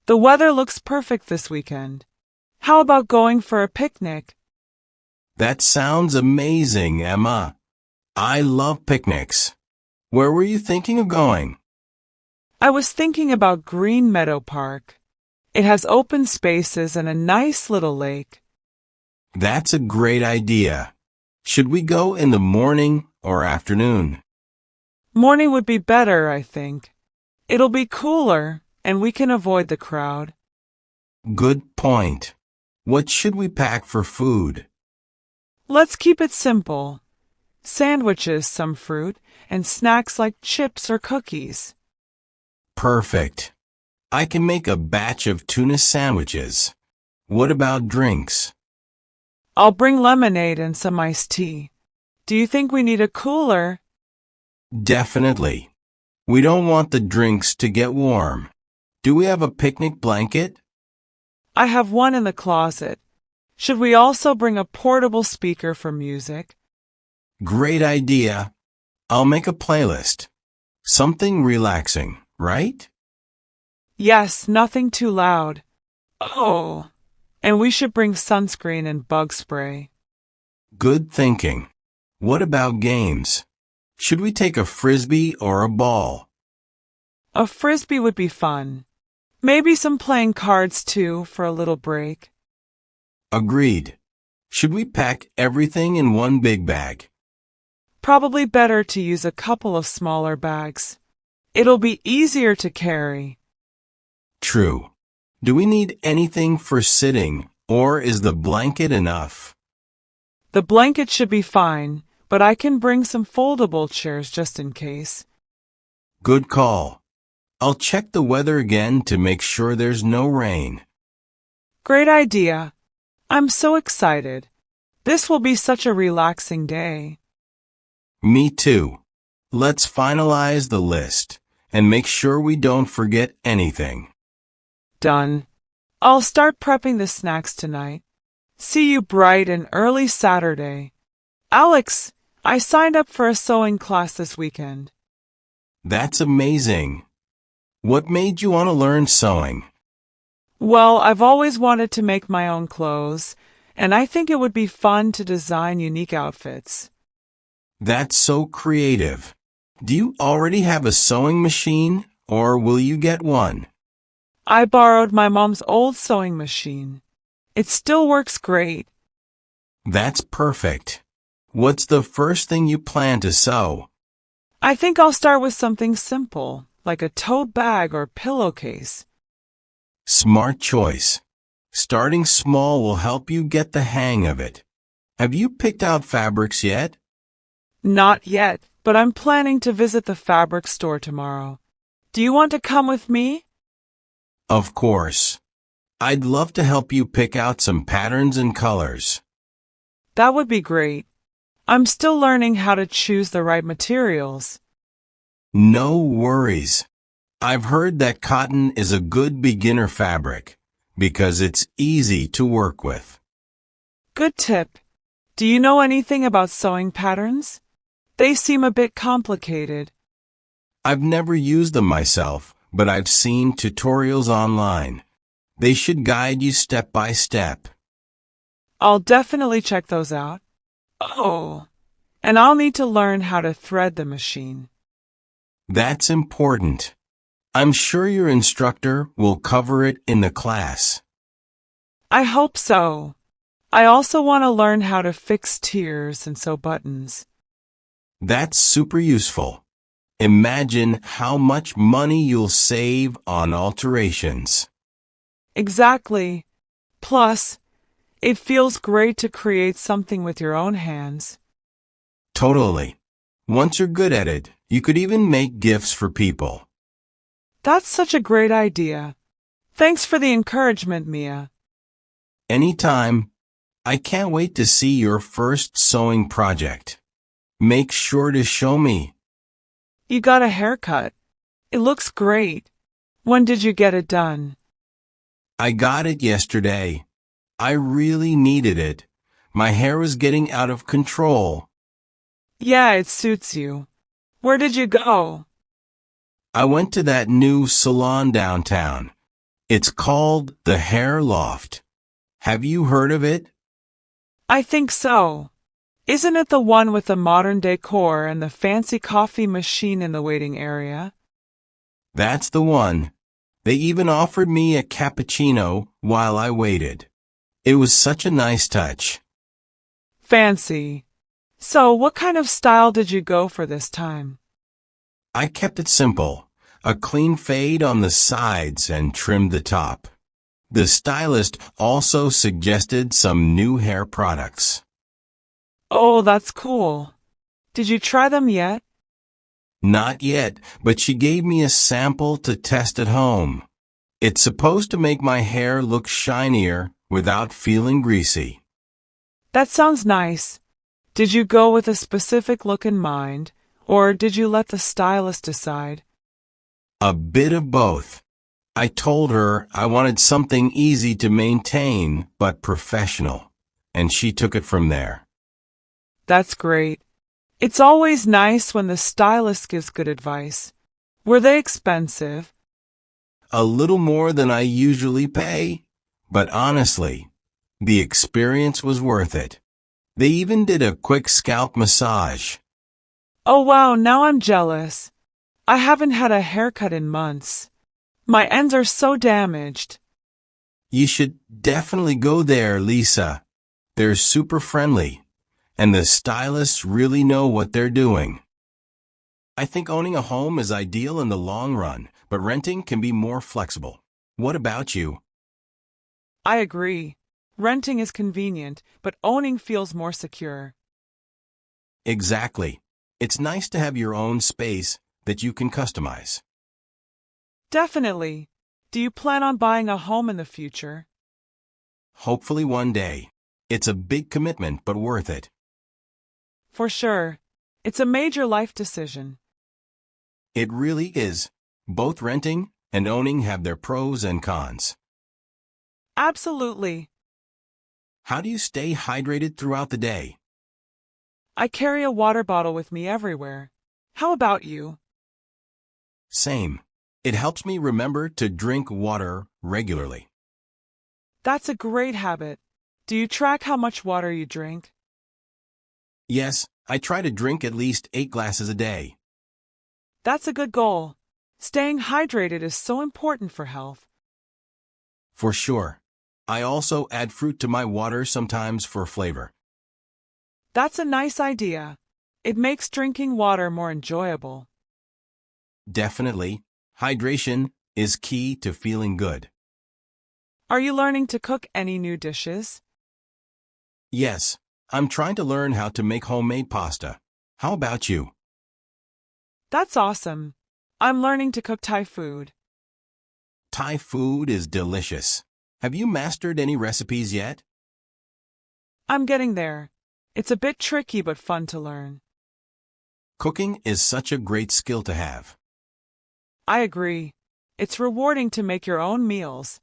The weather looks perfect this weekend. How about going for a picnic? That sounds amazing, Emma. I love picnics. Where were you thinking of going? I was thinking about Green Meadow Park. It has open spaces and a nice little lake. That's a great idea. Should we go in the morning or afternoon? Morning would be better, I think. It'll be cooler, and we can avoid the crowd. Good point. What should we pack for food? Let's keep it simple. Sandwiches, some fruit, and snacks like chips or cookies. Perfect. I can make a batch of tuna sandwiches. What about drinks? I'll bring lemonade and some iced tea. Do you think we need a cooler? Definitely. We don't want the drinks to get warm. Do we have a picnic blanket? I have one in the closet. Should we also bring a portable speaker for music? Great idea. I'll make a playlist. Something relaxing, right? Yes, nothing too loud. Oh, and we should bring sunscreen and bug spray. Good thinking. What about games? Should we take a frisbee or a ball? A frisbee would be fun. Maybe some playing cards too for a little break. Agreed. Should we pack everything in one big bag? Probably better to use a couple of smaller bags. It'll be easier to carry. True. Do we need anything for sitting, or is the blanket enough? The blanket should be fine, but I can bring some foldable chairs just in case. Good call. I'll check the weather again to make sure there's no rain. Great idea. I'm so excited. This will be such a relaxing day. Me too. Let's finalize the list and make sure we don't forget anything. Done. I'll start prepping the snacks tonight. See you bright and early Saturday. Alex, I signed up for a sewing class this weekend. That's amazing. What made you want to learn sewing? Well, I've always wanted to make my own clothes, and I think it would be fun to design unique outfits. That's so creative. Do you already have a sewing machine, or will you get one? I borrowed my mom's old sewing machine. It still works great. That's perfect. What's the first thing you plan to sew? I think I'll start with something simple, like a tote bag or pillowcase. Smart choice. Starting small will help you get the hang of it. Have you picked out fabrics yet? Not yet, but I'm planning to visit the fabric store tomorrow. Do you want to come with me? Of course. I'd love to help you pick out some patterns and colors. That would be great. I'm still learning how to choose the right materials. No worries. I've heard that cotton is a good beginner fabric because it's easy to work with. Good tip. Do you know anything about sewing patterns? They seem a bit complicated. I've never used them myself, but I've seen tutorials online. They should guide you step by step. I'll definitely check those out. Oh, and I'll need to learn how to thread the machine. That's important. I'm sure your instructor will cover it in the class. I hope so. I also want to learn how to fix tiers and sew buttons. That's super useful. Imagine how much money you'll save on alterations. Exactly. Plus, it feels great to create something with your own hands. Totally. Once you're good at it, you could even make gifts for people. That's such a great idea. Thanks for the encouragement, Mia. Anytime. I can't wait to see your first sewing project. Make sure to show me. You got a haircut. It looks great. When did you get it done? I got it yesterday. I really needed it. My hair was getting out of control. Yeah, it suits you. Where did you go? I went to that new salon downtown. It's called the hair loft. Have you heard of it? I think so. Isn't it the one with the modern decor and the fancy coffee machine in the waiting area? That's the one. They even offered me a cappuccino while I waited. It was such a nice touch. Fancy. So, what kind of style did you go for this time? I kept it simple, a clean fade on the sides and trimmed the top. The stylist also suggested some new hair products. Oh, that's cool. Did you try them yet? Not yet, but she gave me a sample to test at home. It's supposed to make my hair look shinier without feeling greasy. That sounds nice. Did you go with a specific look in mind, or did you let the stylist decide? A bit of both. I told her I wanted something easy to maintain but professional, and she took it from there. That's great. It's always nice when the stylist gives good advice. Were they expensive? A little more than I usually pay, but honestly, the experience was worth it. They even did a quick scalp massage. Oh wow, now I'm jealous. I haven't had a haircut in months. My ends are so damaged. You should definitely go there, Lisa. They're super friendly, and the stylists really know what they're doing. I think owning a home is ideal in the long run, but renting can be more flexible. What about you? I agree. Renting is convenient, but owning feels more secure. Exactly. It's nice to have your own space that you can customize. Definitely. Do you plan on buying a home in the future? Hopefully one day. It's a big commitment, but worth it. For sure. It's a major life decision. It really is. Both renting and owning have their pros and cons. Absolutely. How do you stay hydrated throughout the day? I carry a water bottle with me everywhere. How about you? Same. It helps me remember to drink water regularly. That's a great habit. Do you track how much water you drink? Yes, I try to drink at least 8 glasses a day. That's a good goal. Staying hydrated is so important for health. For sure. I also add fruit to my water sometimes for flavor. That's a nice idea. It makes drinking water more enjoyable. Definitely, hydration is key to feeling good. Are you learning to cook any new dishes? Yes, I'm trying to learn how to make homemade pasta. How about you? That's awesome. I'm learning to cook Thai food. Thai food is delicious. Have you mastered any recipes yet? I'm getting there. It's a bit tricky but fun to learn. Cooking is such a great skill to have. I agree. It's rewarding to make your own meals.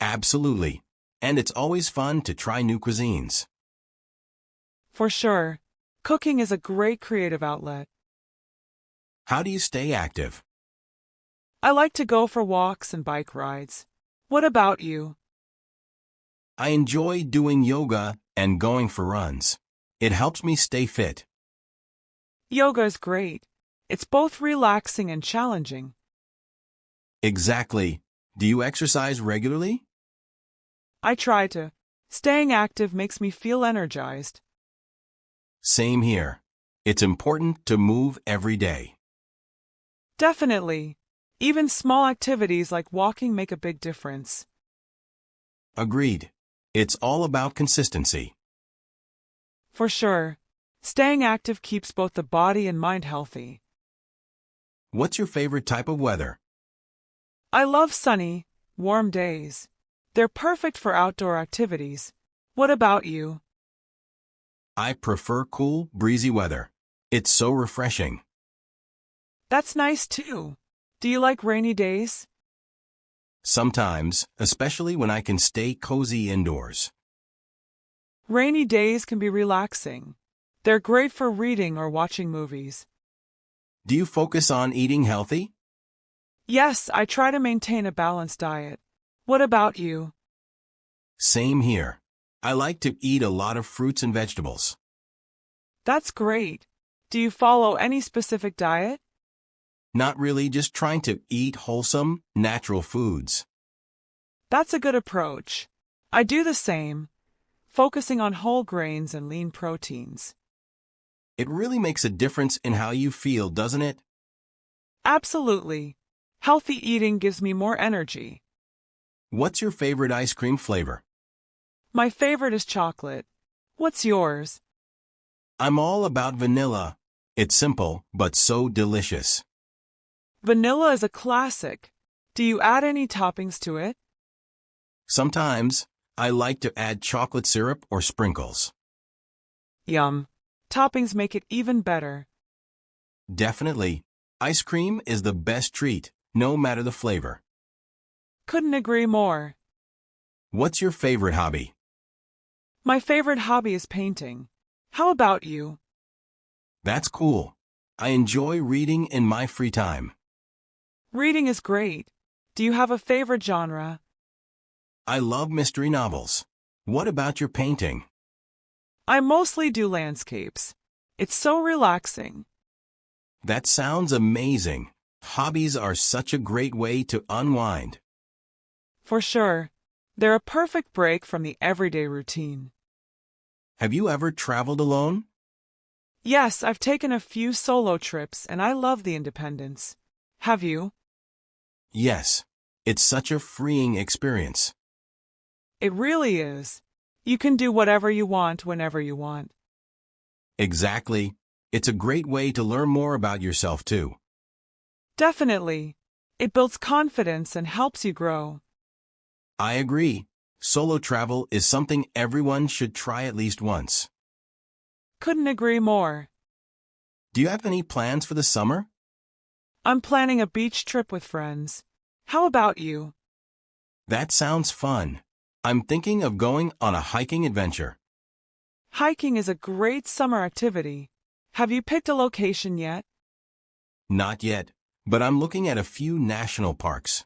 Absolutely. And it's always fun to try new cuisines. For sure. Cooking is a great creative outlet. How do you stay active? I like to go for walks and bike rides. What about you? I enjoy doing yoga and going for runs. It helps me stay fit. Yoga is great. It's both relaxing and challenging. Exactly. Do you exercise regularly? I try to. Staying active makes me feel energized. Same here. It's important to move every day. Definitely. Even small activities like walking make a big difference. Agreed. It's all about consistency. For sure. Staying active keeps both the body and mind healthy. What's your favorite type of weather? I love sunny, warm days. They're perfect for outdoor activities. What about you? I prefer cool, breezy weather. It's so refreshing. That's nice too. Do you like rainy days? Sometimes, especially when I can stay cozy indoors. Rainy days can be relaxing. They're great for reading or watching movies. Do you focus on eating healthy? Yes, I try to maintain a balanced diet. What about you? Same here. I like to eat a lot of fruits and vegetables. That's great. Do you follow any specific diet? Not really, just trying to eat wholesome, natural foods. That's a good approach. I do the same, focusing on whole grains and lean proteins. It really makes a difference in how you feel, doesn't it? Absolutely. Healthy eating gives me more energy. What's your favorite ice cream flavor? My favorite is chocolate. What's yours? I'm all about vanilla. It's simple, but so delicious. Vanilla is a classic. Do you add any toppings to it? Sometimes, I like to add chocolate syrup or sprinkles. Yum. Toppings make it even better. Definitely. Ice cream is the best treat, no matter the flavor. Couldn't agree more. What's your favorite hobby? My favorite hobby is painting. How about you? That's cool. I enjoy reading in my free time. Reading is great. Do you have a favorite genre? I love mystery novels. What about your painting? I mostly do landscapes. It's so relaxing. That sounds amazing. Hobbies are such a great way to unwind. For sure. They're a perfect break from the everyday routine. Have you ever traveled alone? Yes, I've taken a few solo trips and I love the independence. Have you? Yes. It's such a freeing experience. It really is. You can do whatever you want whenever you want. Exactly. It's a great way to learn more about yourself, too. Definitely. It builds confidence and helps you grow. I agree. Solo travel is something everyone should try at least once. Couldn't agree more. Do you have any plans for the summer? I'm planning a beach trip with friends. How about you? That sounds fun. I'm thinking of going on a hiking adventure. Hiking is a great summer activity. Have you picked a location yet? Not yet, but I'm looking at a few national parks.